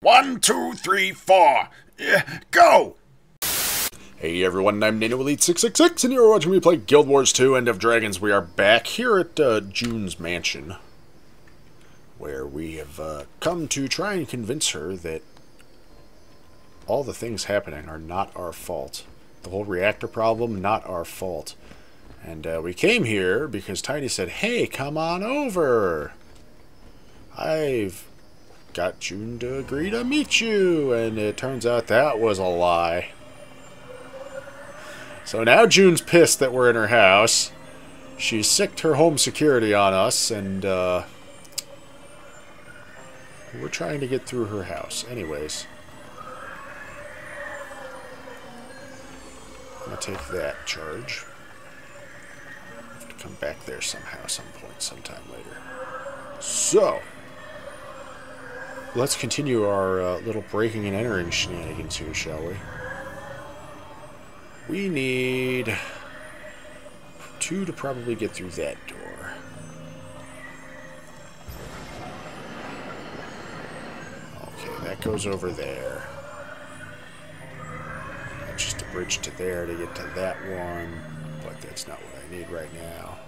1, 2, 3, 4. Go! Hey everyone, I'm NanoElite666, and you're watching me play Guild Wars 2 End of Dragons. We are back here at Joon's mansion, where we have come to try and convince her that all the things happening are not our fault. The whole reactor problem, not our fault. And we came here because Taimi said, hey, come on over. I've got Joon to agree to meet you. And it turns out that was a lie. So now Joon's pissed that we're in her house. She's sicked her home security on us, and we're trying to get through her house. Anyways. I'm going to take that charge. Have to come back there somehow, some point, sometime later. So, let's continue our little breaking and entering shenanigans here, shall we? We need 2 to probably get through that door. Okay, that goes over there. Just a bridge to there to get to that one, but that's not what I need right now.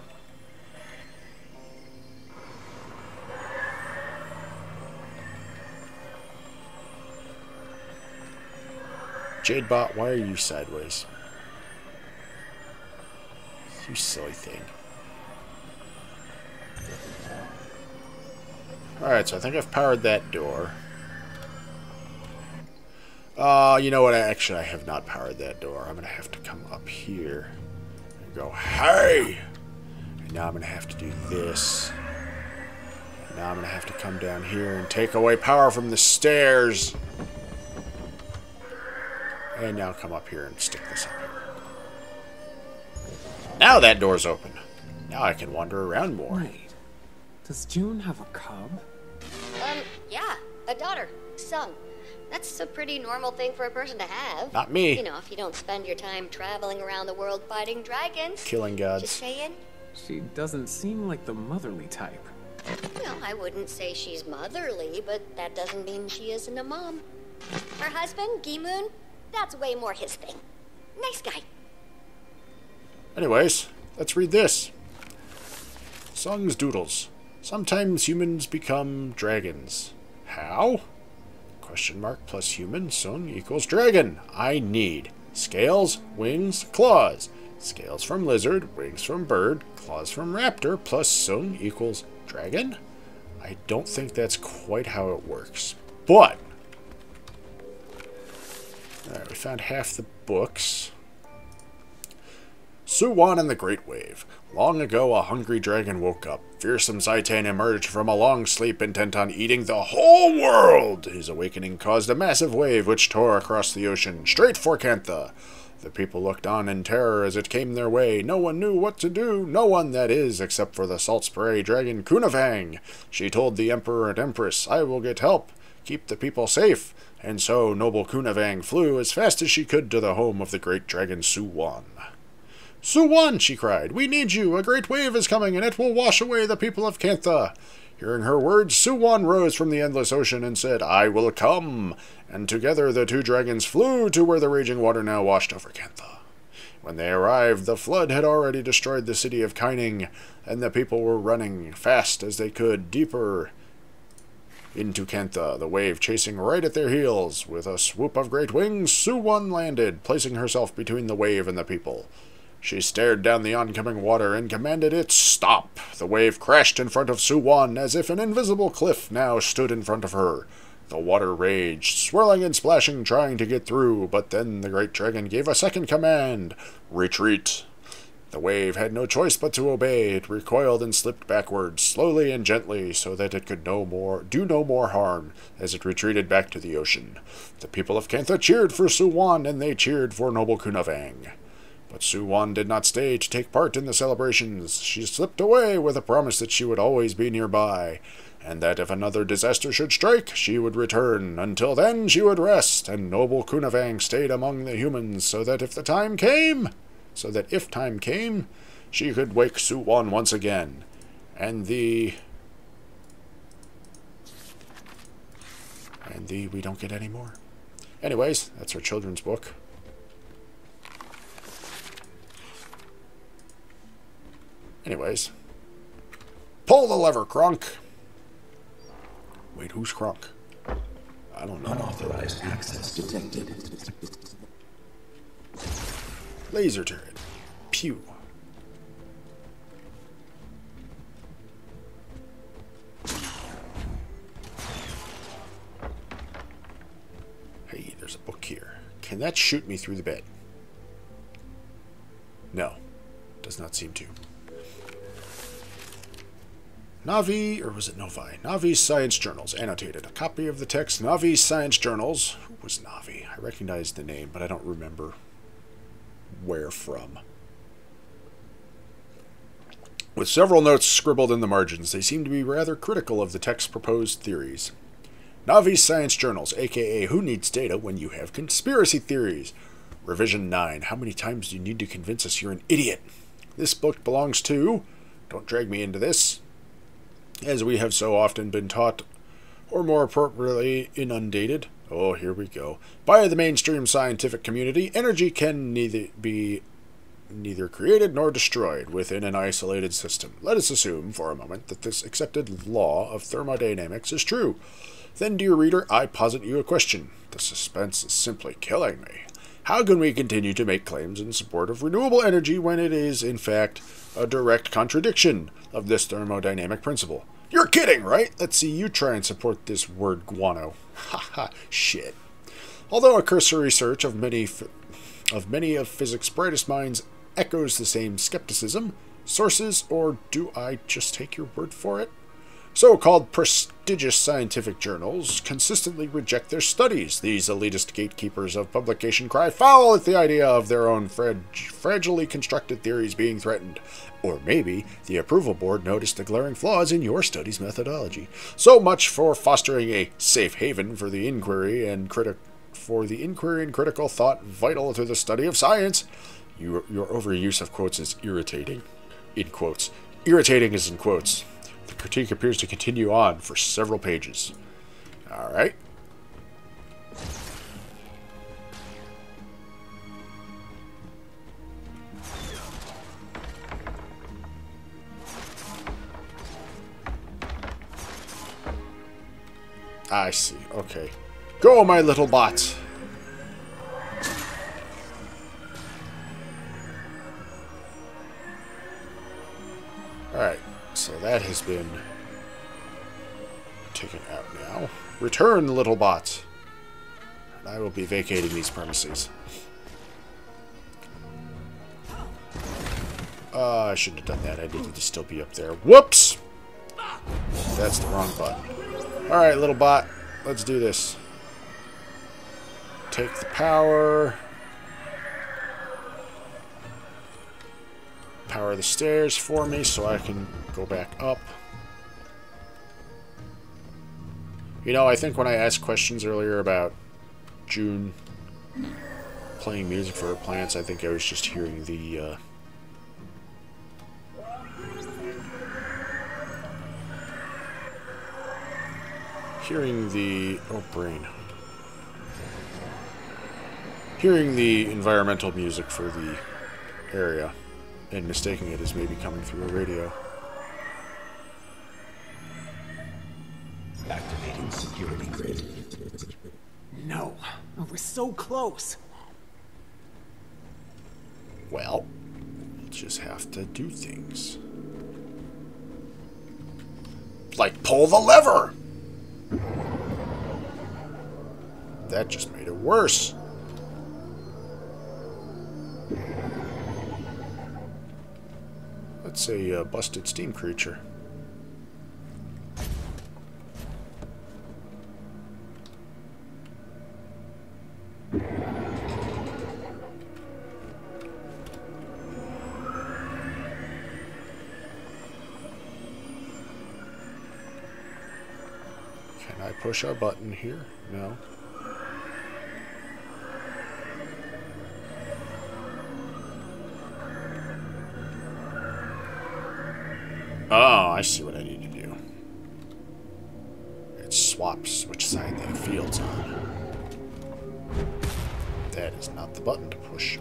Jadebot, why are you sideways? You silly thing. Alright, so I think I've powered that door. You know what? I have not powered that door. I'm going to have to come up here and go, hey! And now I'm going to have to do this. And now I'm going to have to come down here and take away power from the stairs. And now come up here and stick this up here. Now that door's open. Now I can wander around more. Wait, does Joon have a cub? Yeah, a daughter, Sung. That's a pretty normal thing for a person to have. Not me. You know, if you don't spend your time traveling around the world fighting dragons. Killing gods. Just saying. She doesn't seem like the motherly type. Well, I wouldn't say she's motherly, but that doesn't mean she isn't a mom. Her husband, Gi-moon, that's way more his thing. Nice guy. Anyways, let's read this. Sung's Doodles. Sometimes humans become dragons. How? Question mark plus human, Sung equals dragon. I need scales, wings, claws. Scales from lizard, wings from bird, claws from raptor, plus Sung equals dragon? I don't think that's quite how it works. But, alright, we found half the books. Soo-Won and the Great Wave. Long ago, a hungry dragon woke up. Fearsome Zaitan emerged from a long sleep intent on eating the whole world. His awakening caused a massive wave which tore across the ocean, straight for Kantha. The people looked on in terror as it came their way. No one knew what to do. No one, that is, except for the salt spray dragon Kunavang. She told the Emperor and Empress, I will get help. Keep the people safe. And so noble Kunavang flew as fast as she could to the home of the great dragon Soo-Won. Soo-Won, she cried, we need you. A great wave is coming, and it will wash away the people of Kantha. Hearing her words, Soo-Won rose from the endless ocean and said, I will come. And together the 2 dragons flew to where the raging water now washed over Kantha. When they arrived, the flood had already destroyed the city of Kaining, and the people were running, fast as they could, deeper into Kantha, the wave chasing right at their heels. With a swoop of great wings, Soo-Won landed, placing herself between the wave and the people. She stared down the oncoming water and commanded it stop. The wave crashed in front of Soo-Won as if an invisible cliff now stood in front of her. The water raged, swirling and splashing, trying to get through, but then the great dragon gave a second command. Retreat. The wave had no choice but to obey. It recoiled and slipped backwards, slowly and gently, so that it could do no more harm, as it retreated back to the ocean. The people of Kantha cheered for Soo-Won, and they cheered for noble Kunavang. But Soo-Won did not stay to take part in the celebrations. She slipped away with a promise that she would always be nearby, and that if another disaster should strike, she would return. Until then, she would rest, and noble Kunavang stayed among the humans so that if time came, she could wake Soo-Won once again. And And we don't get any more. Anyways, that's our children's book. Anyways. Pull the lever, Krunk! Wait, who's Krunk? I don't know. Unauthorized access detected. Laser turret. Pew. Hey, there's a book here. Can that shoot me through the bed? No. Does not seem to. Navi, or was it Novi? Navi's Science Journals, annotated. A copy of the text, Navi's Science Journals. Who was Navi? I recognize the name, but I don't remember where from. With several notes scribbled in the margins, they seem to be rather critical of the text's proposed theories. Navi's Science Journals, aka Who Needs Data When You Have Conspiracy Theories? Revision 9. How many times do you need to convince us you're an idiot? This book belongs to... Don't drag me into this. As we have so often been taught, or more appropriately, inundated. Oh, here we go. By the mainstream scientific community, energy can neither created nor destroyed within an isolated system. Let us assume, for a moment, that this accepted law of thermodynamics is true. Then, dear reader, I posit you a question. The suspense is simply killing me. How can we continue to make claims in support of renewable energy when it is, in fact, a direct contradiction of this thermodynamic principle? You're kidding, right? Let's see you try and support this word guano. Haha, shit. Although a cursory search of many of physics' brightest minds echoes the same skepticism, sources, or do I just take your word for it? So-called prestigious scientific journals consistently reject their studies. These elitist gatekeepers of publication cry foul at the idea of their own fragilely constructed theories being threatened. Or maybe the approval board noticed the glaring flaws in your study's methodology. So much for fostering a safe haven for the inquiry and critical thought vital to the study of science. Your overuse of quotes is irritating. In quotes. Irritating is in quotes. The critique appears to continue on for several pages. Alright. I see. Okay. Go, my little bot! Alright. So that has been taken out now. Return, little bot. And I will be vacating these premises. I shouldn't have done that. I needed to still be up there. Whoops! That's the wrong button. Alright, little bot. Let's do this. Take the power. Power the stairs for me so I can go back up. You know, I think when I asked questions earlier about Joon playing music for her plants, I think I was just hearing the hearing the environmental music for the area and mistaking it as maybe coming through a radio. Activating security grid. No. We're so close. Well, we'll just have to do things. Like pull the lever! That just made it worse. That's a busted steam creature. Can I push a button here? No. Oh, I see what I need to do. It's swaps which side that field's on. That is not the button to push.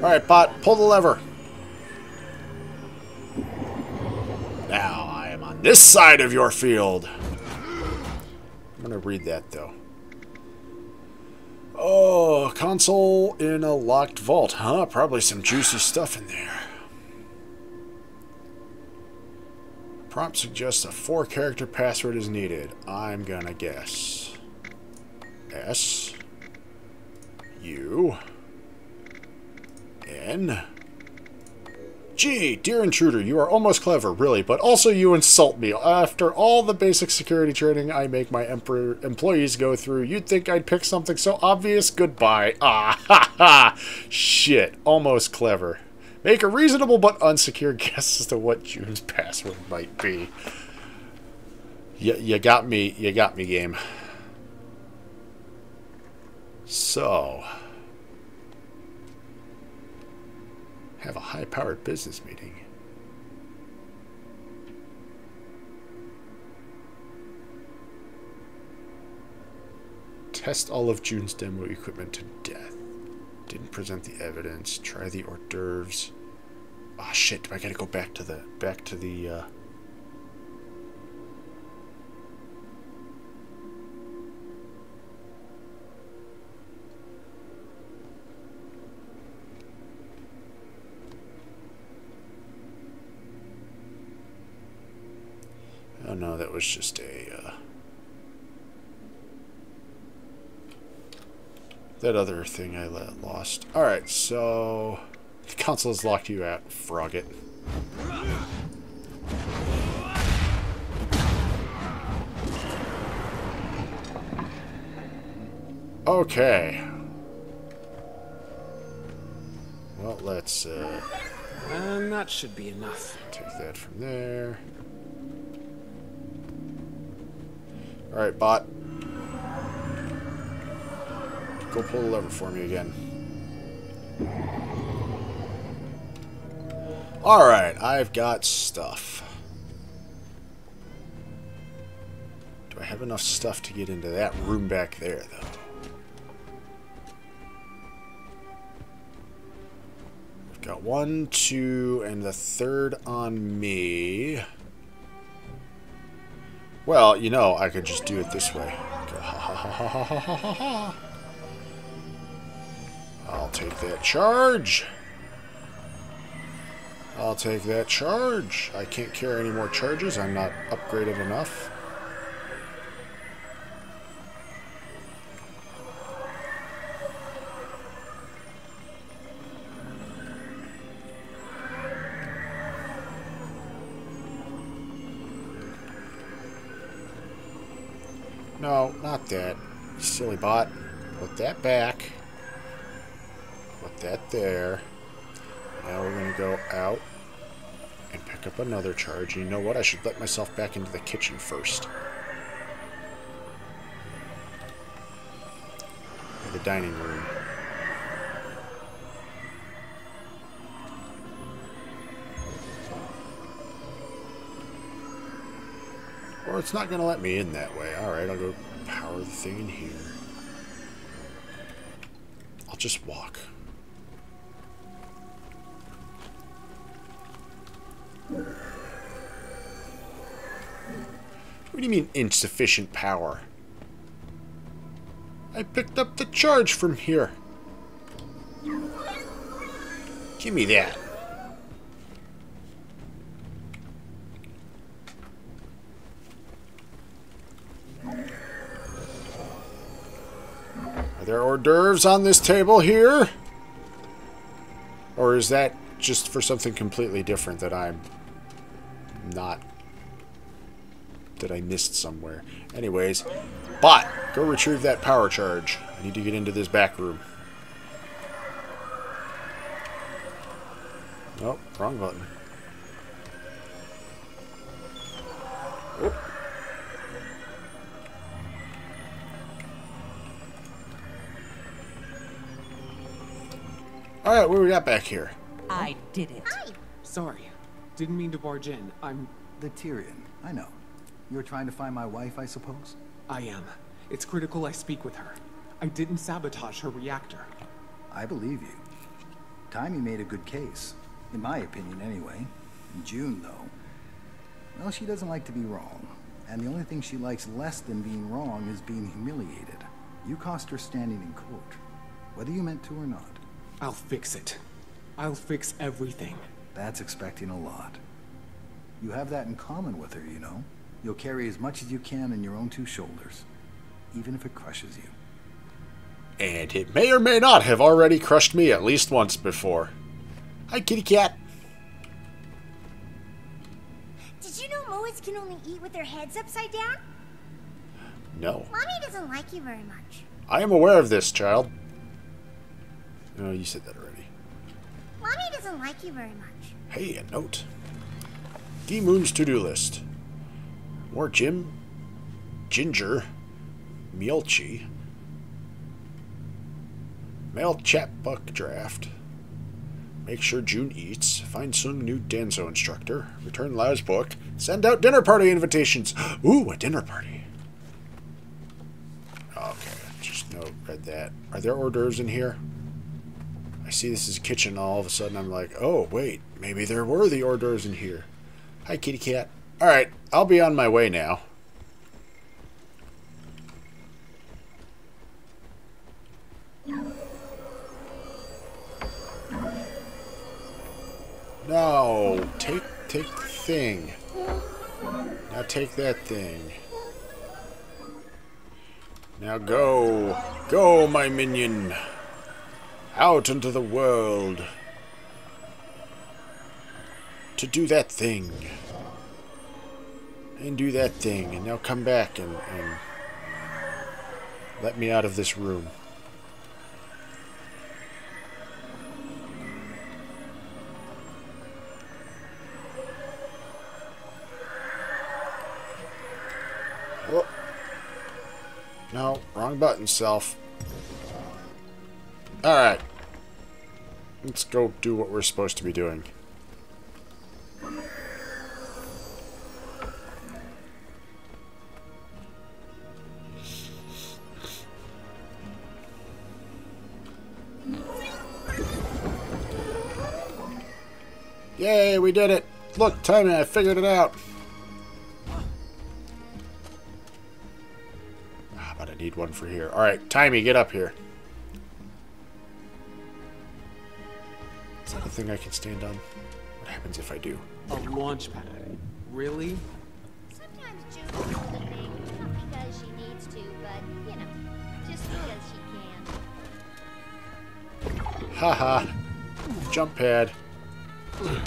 Alright, bot, pull the lever. Now I am on this side of your field. I'm gonna read that though. Oh, console in a locked vault, huh? Probably some juicy stuff in there. Prompt suggests a 4-character password is needed. I'm gonna guess S U N G. Dear intruder, you are almost clever, really, but also you insult me. After all the basic security training I make my employees go through, you'd think I'd pick something so obvious? Goodbye. Ah, ha, ha. Shit. Almost clever. Make a reasonable but unsecure guess as to what Joon's password might be. You got me. You got me, game. So... have a high-powered business meeting. Test all of Joon's demo equipment to death. Didn't present the evidence. Try the hors d'oeuvres. Ah, shit! I gotta go back to the Oh no, that was just a, that other thing I lost. Alright, so... the console has locked you out, frog it. Okay. Well, let's, that should be enough. take that from there. Alright, bot. Go pull the lever for me again. Alright, I've got stuff. Do I have enough stuff to get into that room back there, though? I've got 1, 2, and the third on me. Well, you know, I could just do it this way. Go, ha ha ha ha ha ha ha ha. I'll take that charge. I'll take that charge. I can't carry any more charges. I'm not upgraded enough. No, not that. You silly bot. Put that back. Put that there. Now we're going to go out and pick up another charge. And you know what? I should let myself back into the kitchen first. Or the dining room. Or it's not going to let me in that way. Alright, I'll go power the thing in here. I'll just walk. What do you mean insufficient power? I picked up the charge from here. Give me that. Are there hors d'oeuvres on this table here? Or is that just for something completely different that I'm not... that I missed somewhere? Anyways, bot, go retrieve that power charge. I need to get into this back room. Oh, wrong button. Oh. Alright, what do we got back here? I did it. Hi. Sorry. Didn't mean to barge in. I'm... The Tyrion, I know. You're trying to find my wife, I suppose? I am. It's critical I speak with her. I didn't sabotage her reactor. I believe you. Taimi made a good case. In my opinion, anyway. Joon, though, well, she doesn't like to be wrong. And the only thing she likes less than being wrong is being humiliated. You cost her standing in court, whether you meant to or not. I'll fix it. I'll fix everything. That's expecting a lot. You have that in common with her, you know. You'll carry as much as you can on your own two shoulders, even if it crushes you. And it may or may not have already crushed me at least once before. Hi, kitty cat. Did you know moas can only eat with their heads upside down? No. Mommy doesn't like you very much. I am aware of this, child. Oh, you said that already. Mommy doesn't like you very much. Hey, a note. Gi-moon's to-do list. More Ginger, Mielchi, Mail chapbook draft. Make sure Joon eats. Find Sung new Danzo instructor. Return Lau's book. Send out dinner party invitations. Ooh, a dinner party. Okay, just read that. Are there hors d'oeuvres in here? I see this is a kitchen. All of a sudden, I'm like, oh wait, maybe there were the hors d'oeuvres in here. Hi, kitty cat. All right, I'll be on my way now. No, take the thing. Now take that thing. Now go. Go, my minion. Out into the world. To do that thing. And do that thing. And now come back and let me out of this room. Oh. No, wrong button, self. Alright. Let's go do what we're supposed to be doing. Yay, we did it! Look, Taimi, I figured it out! But I need one for here. Alright, Taimi, get up here. Is that a thing I can stand on? What happens if I do? A launch pad? Really? Sometimes Joon does the thing, not because she needs to, but, you know, just because she can. Haha. Jump pad.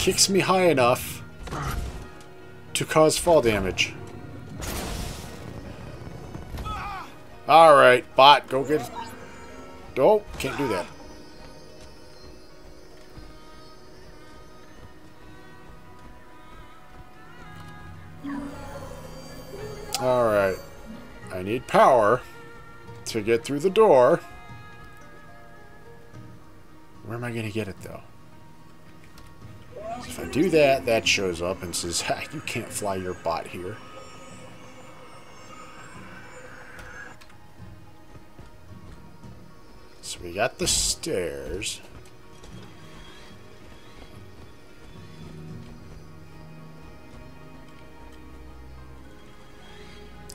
Kicks me high enough to cause fall damage. Alright, bot, go get it. Oh, can't do that. Alright. I need power to get through the door. Where am I going to get it, though? If I do that, that shows up and says, ha, you can't fly your bot here. So we got the stairs.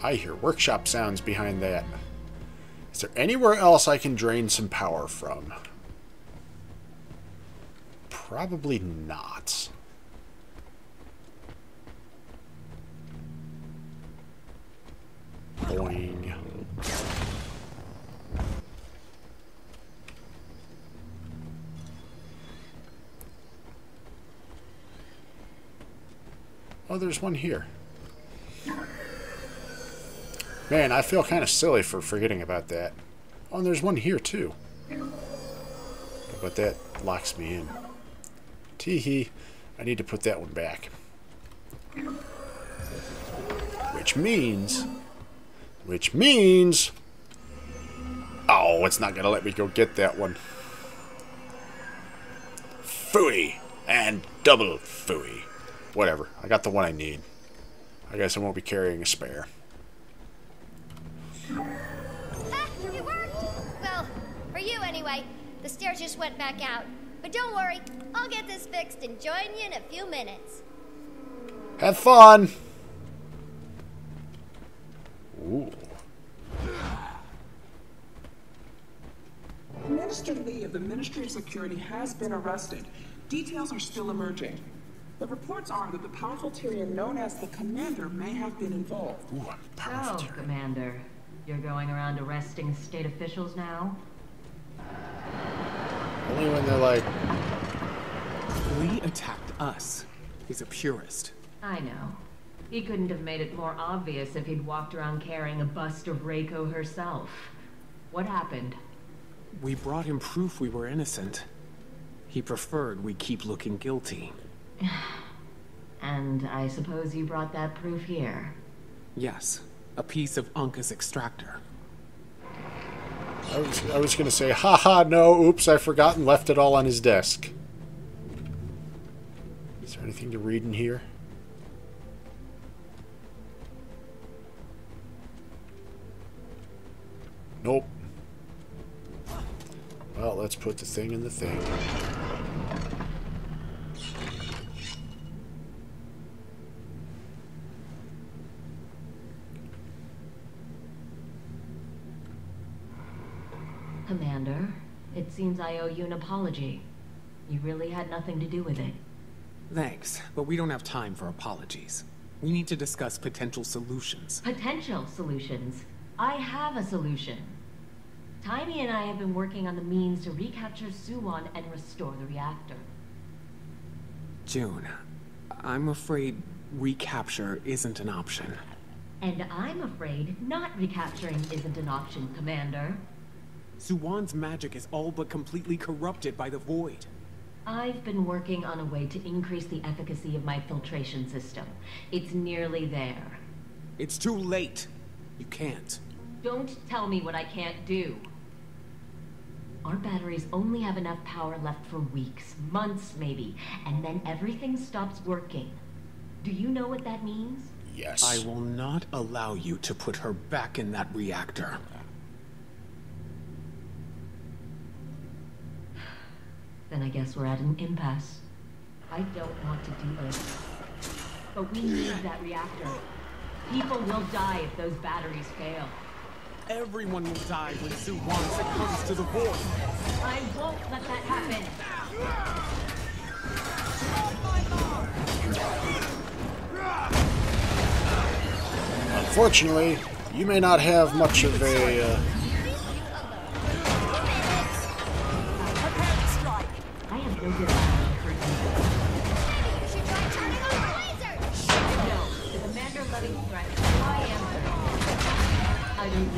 I hear workshop sounds behind that. Is there anywhere else I can drain some power from? Probably not. Boing. Oh, there's one here. Man, I feel kind of silly for forgetting about that. Oh, and there's one here, too. But that locks me in. Tee-hee. I need to put that one back. Which means... Oh, it's not going to let me go get that one. Phooey! And double phooey. Whatever. I got the one I need. I guess I won't be carrying a spare. Ah, it worked! Well, for you anyway. The stairs just went back out. But don't worry, I'll get this fixed and join you in a few minutes. Have fun! Ooh. Minister Lee of the Ministry of Security has been arrested. Details are still emerging. The reports are that the powerful Tyrian known as the Commander may have been involved. Ooh, I'm powerful. Oh, Commander. You're going around arresting state officials now? Only when they're like... Lee attacked us. He's a purist. I know. He couldn't have made it more obvious if he'd walked around carrying a bust of Reiko herself. What happened? We brought him proof we were innocent. He preferred we keep looking guilty. And I suppose you brought that proof here? Yes, a piece of Unca's extractor. I was gonna say, haha, no, oops, I forgot and left it all on his desk. Is there anything to read in here? Nope. Well, let's put the thing in the thing. Commander, it seems I owe you an apology. You really had nothing to do with it. Thanks, but we don't have time for apologies. We need to discuss potential solutions. Potential solutions? I have a solution. Taimi and I have been working on the means to recapture Soo-Won and restore the reactor. Joon, I'm afraid recapture isn't an option. And I'm afraid not recapturing isn't an option, Commander. Soo-Won's magic is all but completely corrupted by the void. I've been working on a way to increase the efficacy of my filtration system. It's nearly there. It's too late. You can't. Don't tell me what I can't do. Our batteries only have enough power left for weeks, months maybe, and then everything stops working. Do you know what that means? Yes. I will not allow you to put her back in that reactor. Then I guess we're at an impasse. I don't want to do this. But we need that reactor. People will die if those batteries fail. Everyone will die when Soo-Won succumbs to the void. I won't let that happen. Unfortunately, you may not have much of a... I am no good for you. You should try turning on the laser! No, the commander-loving threat. I am. I believe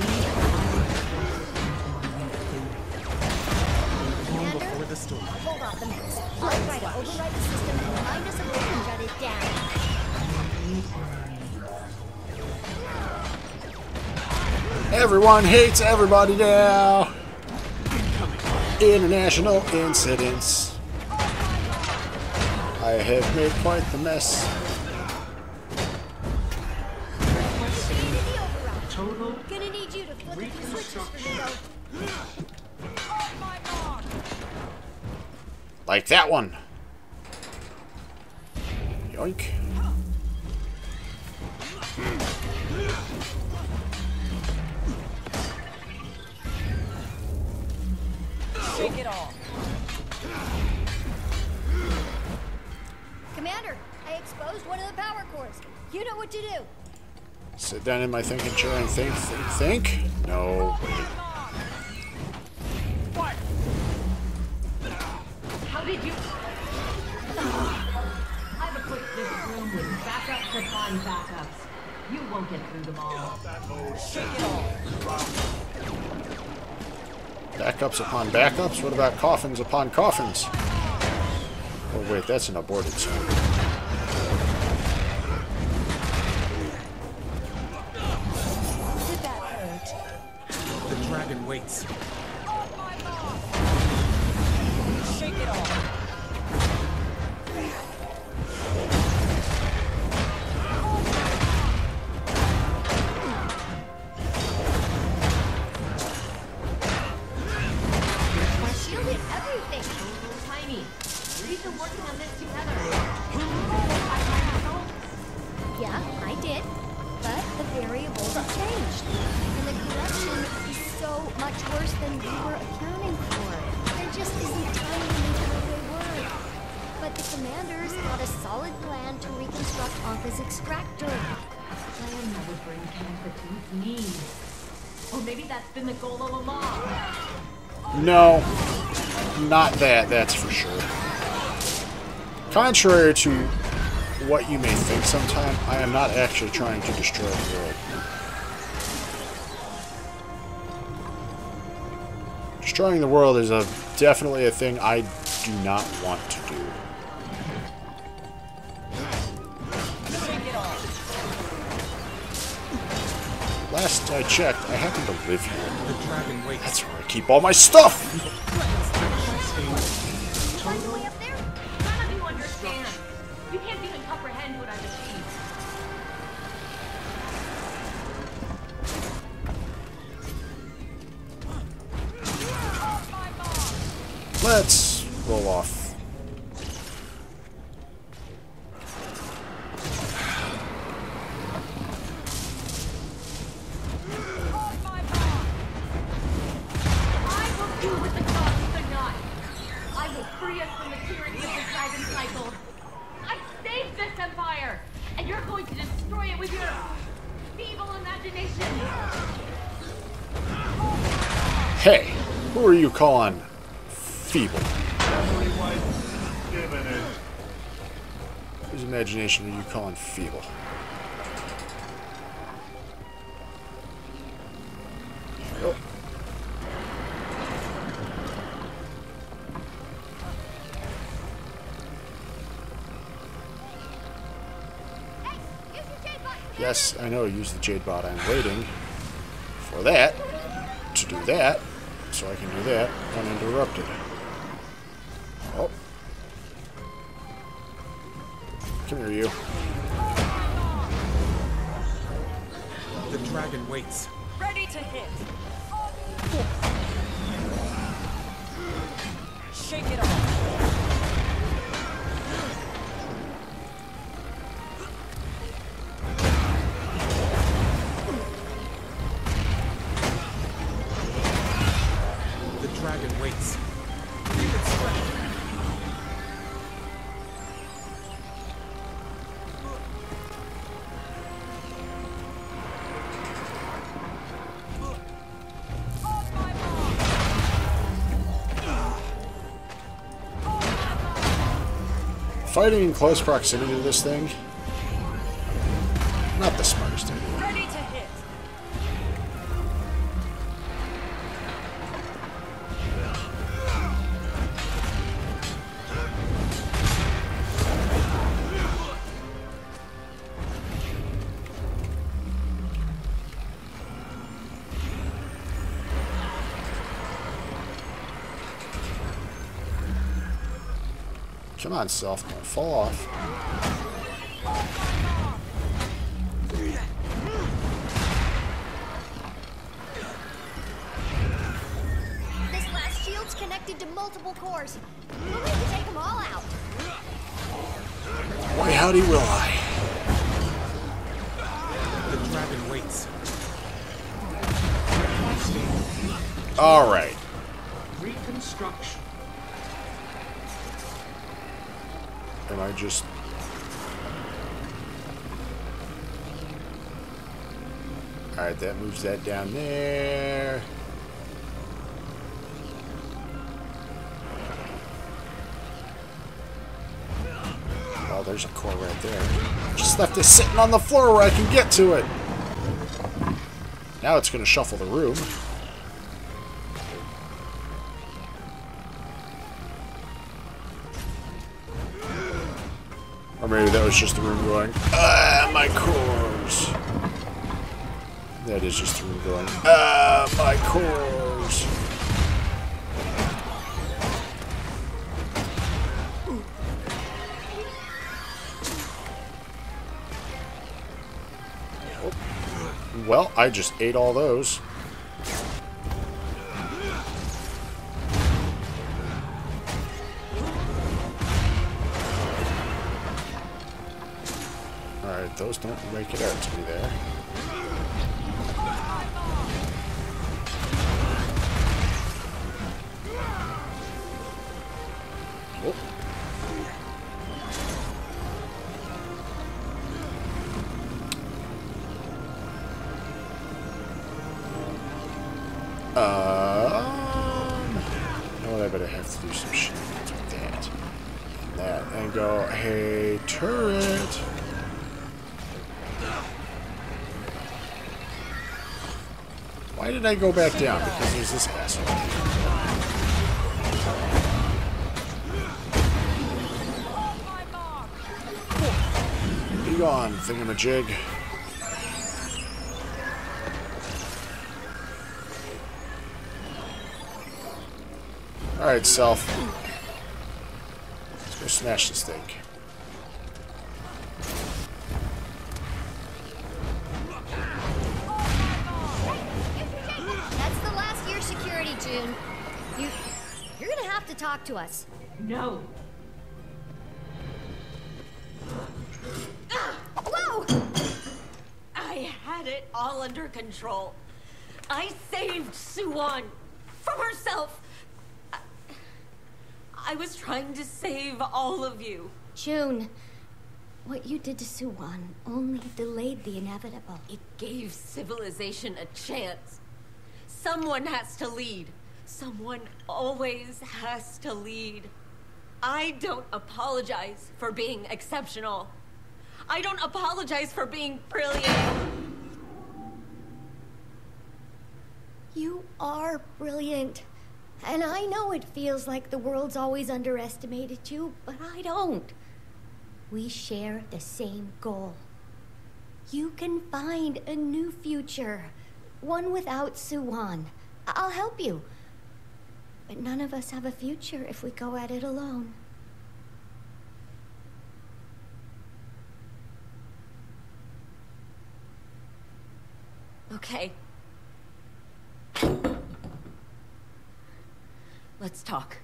Commander, Before the storm. hold off the mess. I'll try to override the system and remind us of what and shut it down. Everyone hates everybody now! International incidents. I have made quite the mess. Gonna need you to flip the switches for me, Like that one. Yoink. Shake it off. Commander, I exposed one of the power cords. You know what to do. Sit down in my thinking chair and think. No. What? How did you... I've equipped this room with backups upon backups. You won't get through them all. Shake it off. Backups upon backups? What about coffins upon coffins? Oh wait, that's an aborted suit. Did that hurt? The dragon waits. Shake it off. much worse than we were accounting for. There just isn't time to make Hooray work. But the commander's got a solid plan to reconstruct Anka's extractor. Plan that would bring Kanka to its knees. Or maybe that's been the goal all along. No, not that, that's for sure. Contrary to what you may think sometime, I am not actually trying to destroy the world. Destroying the world is definitely a thing I do not want to do. Last I checked, I happen to live here. That's where I keep all my stuff! All the way up there? None of you understand. You can't even comprehend what I've achieved. Let's roll off. Hey, who are you calling feeble? Whose imagination are you calling feeble? Oh. Yes, I know, use the Jade bot. I'm waiting for that, to do that, so I can do that uninterrupted. Oh. Come here, you. The dragon waits. Ready to hit. Shake it off. The dragon waits. Feel its strength. Fighting in close proximity to this thing, not the smartest idea. Ready to hit. Come on, self, don't fall off. This last shield's connected to multiple cores. We'll need to take them all out. Why, howdy will I? The dragon waits. Alright. Reconstruction. Am I just... Alright, that moves that down there. Oh, there's a core right there. Just left it sitting on the floor where I can get to it. Now it's going to shuffle the room. Or maybe that was just the room going, ah, my cores. That is just the room going, ah, my cores. Oh. Well, I just ate all those. Alright, those don't make it out to me there. I bet I have to do some shit like that. And that. And go, hey, turret! Why did I go back down? Because there's this asshole. Be gone, thingamajig. Alright, self. Let's go smash this thing. That's the last year security, Joon. You're gonna have to talk to us. No. Whoa! I had it all under control. I saved Soo-Won from herself. I was trying to save all of you. Joon, what you did to Soo-Won only delayed the inevitable. It gave civilization a chance. Someone has to lead. Someone always has to lead. I don't apologize for being exceptional. I don't apologize for being brilliant. You are brilliant. And I know it feels like the world's always underestimated you, but I don't. We share the same goal. You can find a new future, one without Soo-Won. I'll help you. But none of us have a future if we go at it alone. Okay. Let's talk.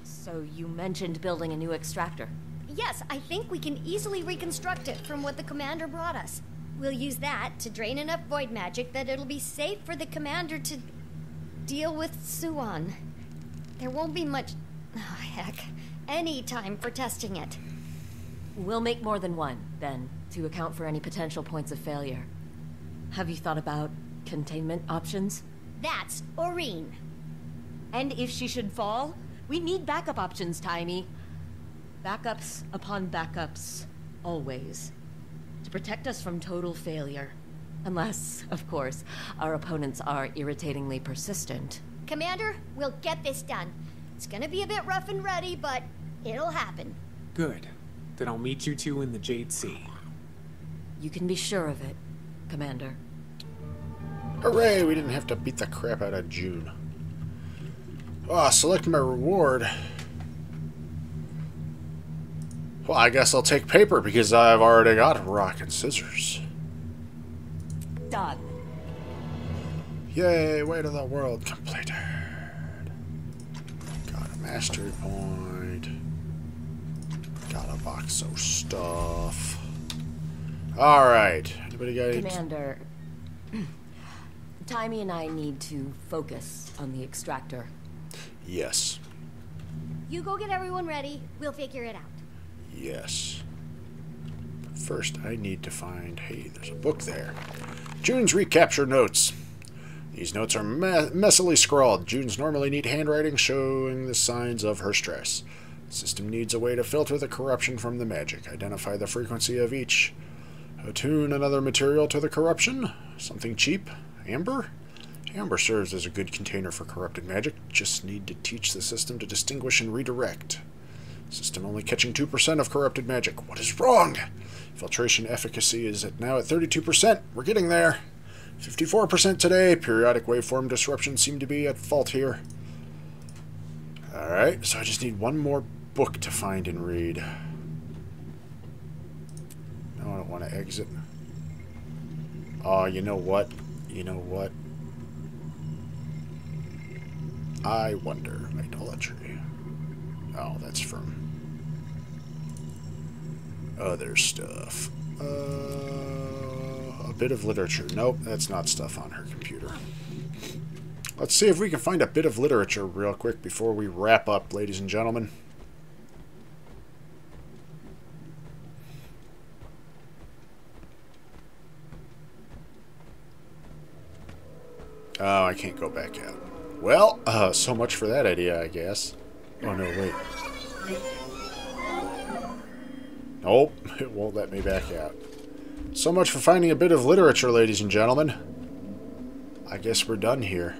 So you mentioned building a new extractor. Yes, I think we can easily reconstruct it from what the commander brought us. We'll use that to drain enough void magic that it'll be safe for the commander to deal with Soo-Won. There won't be much, any time for testing it. We'll make more than one, then, to account for any potential points of failure. Have you thought about containment options? That's Oreen. And if she should fall, we need backup options, Taimi. Backups upon backups, always. To protect us from total failure. Unless, of course, our opponents are irritatingly persistent. Commander, we'll get this done. It's gonna be a bit rough and ready, but it'll happen. Good. Then I'll meet you two in the Jade Sea. You can be sure of it, Commander. Hooray! We didn't have to beat the crap out of Joon. Ah, select my reward. Well, I guess I'll take paper because I've already got rock and scissors. Done. Yay, way to the world completed. Got a mastery point. Got a box of stuff. Alright. Anybody got any... Commander, Taimi and I need to focus on the extractor. Yes. You go get everyone ready. We'll figure it out. Yes. But first, I need to find... Hey, there's a book there. Joon's recapture notes. These notes are messily scrawled. Joon's normally neat handwriting showing the signs of her stress. The system needs a way to filter the corruption from the magic. Identify the frequency of each. Attune another material to the corruption. Something cheap. Amber? Amber serves as a good container for corrupted magic. Just need to teach the system to distinguish and redirect. System only catching 2% of corrupted magic. What is wrong? Filtration efficacy is now at 32%. We're getting there. 54% today. Periodic waveform disruptions seem to be at fault here. Alright, so I just need one more book to find and read. No, I don't want to exit. Oh, you know what? You know what? I wonder. Idolatry. Oh, that's from other stuff. A bit of literature. Nope, that's not stuff on her computer. Let's see if we can find a bit of literature real quick before we wrap up, ladies and gentlemen. Oh, I can't go back out. Well, so much for that idea, I guess. Oh, no, wait. Nope, it won't let me back out. So much for finding a bit of literature, ladies and gentlemen. I guess we're done here.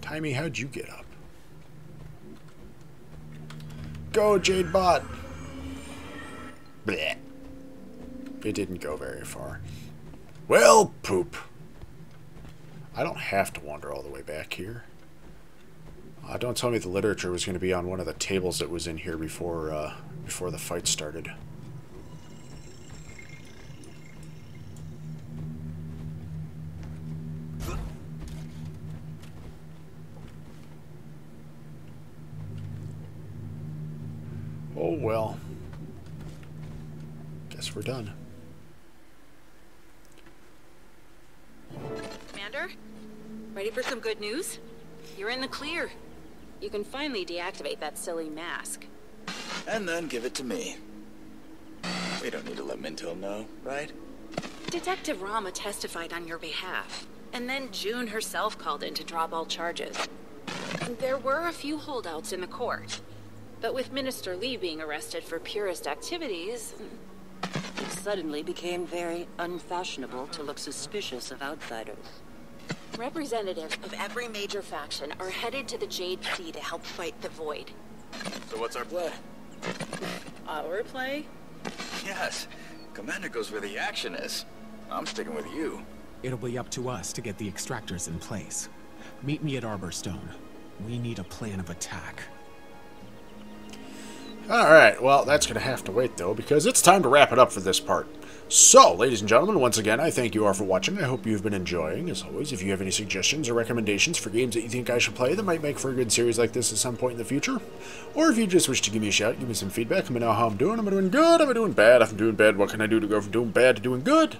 Taimi, how'd you get up? Go, Jade Bot! Blech. It didn't go very far. Well, poop. I don't have to wander all the way back here. Don't tell me the literature was going to be on one of the tables that was in here before the fight started. Oh well. Guess we're done. Commander? Ready for some good news? You're in the clear. You can finally deactivate that silly mask. And then give it to me. We don't need to let Mintil know, right? Detective Rama testified on your behalf, and then Joon herself called in to drop all charges. There were a few holdouts in the court, but with Minister Lee being arrested for purist activities, it suddenly became very unfashionable to look suspicious of outsiders. Representatives of every major faction are headed to the Jade Sea to help fight the Void. So what's our play? Our play? Yes. Commander goes where the action is. I'm sticking with you. It'll be up to us to get the extractors in place. Meet me at Arborstone. We need a plan of attack. Alright, well, that's going to have to wait, though, because it's time to wrap it up for this part. So, ladies and gentlemen, once again, I thank you all for watching. I hope you've been enjoying. As always, if you have any suggestions or recommendations for games that you think I should play that might make for a good series like this at some point in the future, or if you just wish to give me a shout, give me some feedback, let me know how I'm doing. Am I doing good? Am I doing bad? If I'm doing bad, what can I do to go from doing bad to doing good?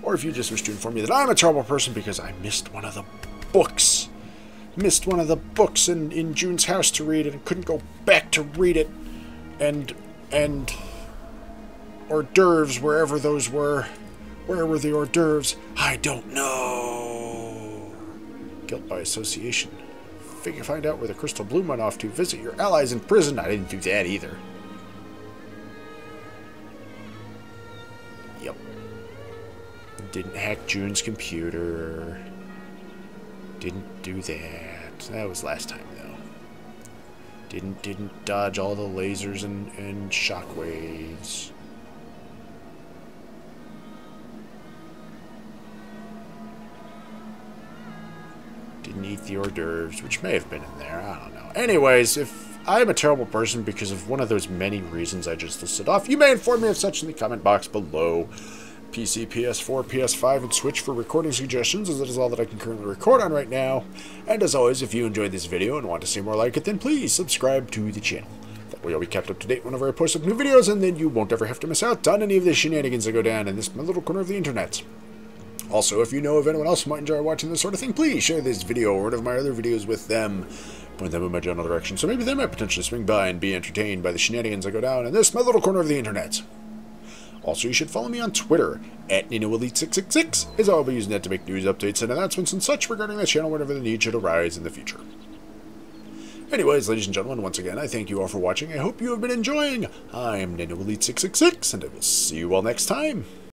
Or if you just wish to inform me that I'm a terrible person because I missed one of the books. Missed one of the books in Joon's house to read and couldn't go back to read it. And hors d'oeuvres, wherever those were. Where were the hors d'oeuvres? I don't know. Guilt by association. Find out where the crystal bloom went off to. Visit your allies in prison. I didn't do that either. Yep. Didn't hack Joon's computer. Didn't do that. That was last time, though. Didn't dodge all the lasers and shockwaves. Didn't eat the hors d'oeuvres, which may have been in there. I don't know. Anyways, if I'm a terrible person because of one of those many reasons I just listed off, you may inform me of such in the comment box below. PC, PS4, PS5, and Switch for recording suggestions, as that is all that I can currently record on right now. And as always, if you enjoyed this video and want to see more like it, then please subscribe to the channel. That way you'll be kept up to date whenever I post up new videos, and then you won't ever have to miss out on any of the shenanigans that go down in this little corner of the internet. Also, if you know of anyone else who might enjoy watching this sort of thing, please share this video or one of my other videos with them. Point them in my general direction, so maybe they might potentially swing by and be entertained by the shenanigans that go down in this my little corner of the internet. Also, you should follow me on Twitter, at NanoElite666, as I'll be using that to make news updates and announcements and such regarding the channel whenever the need should arise in the future. Anyways, ladies and gentlemen, once again, I thank you all for watching. I hope you have been enjoying. I'm NanoElite666, and I will see you all next time.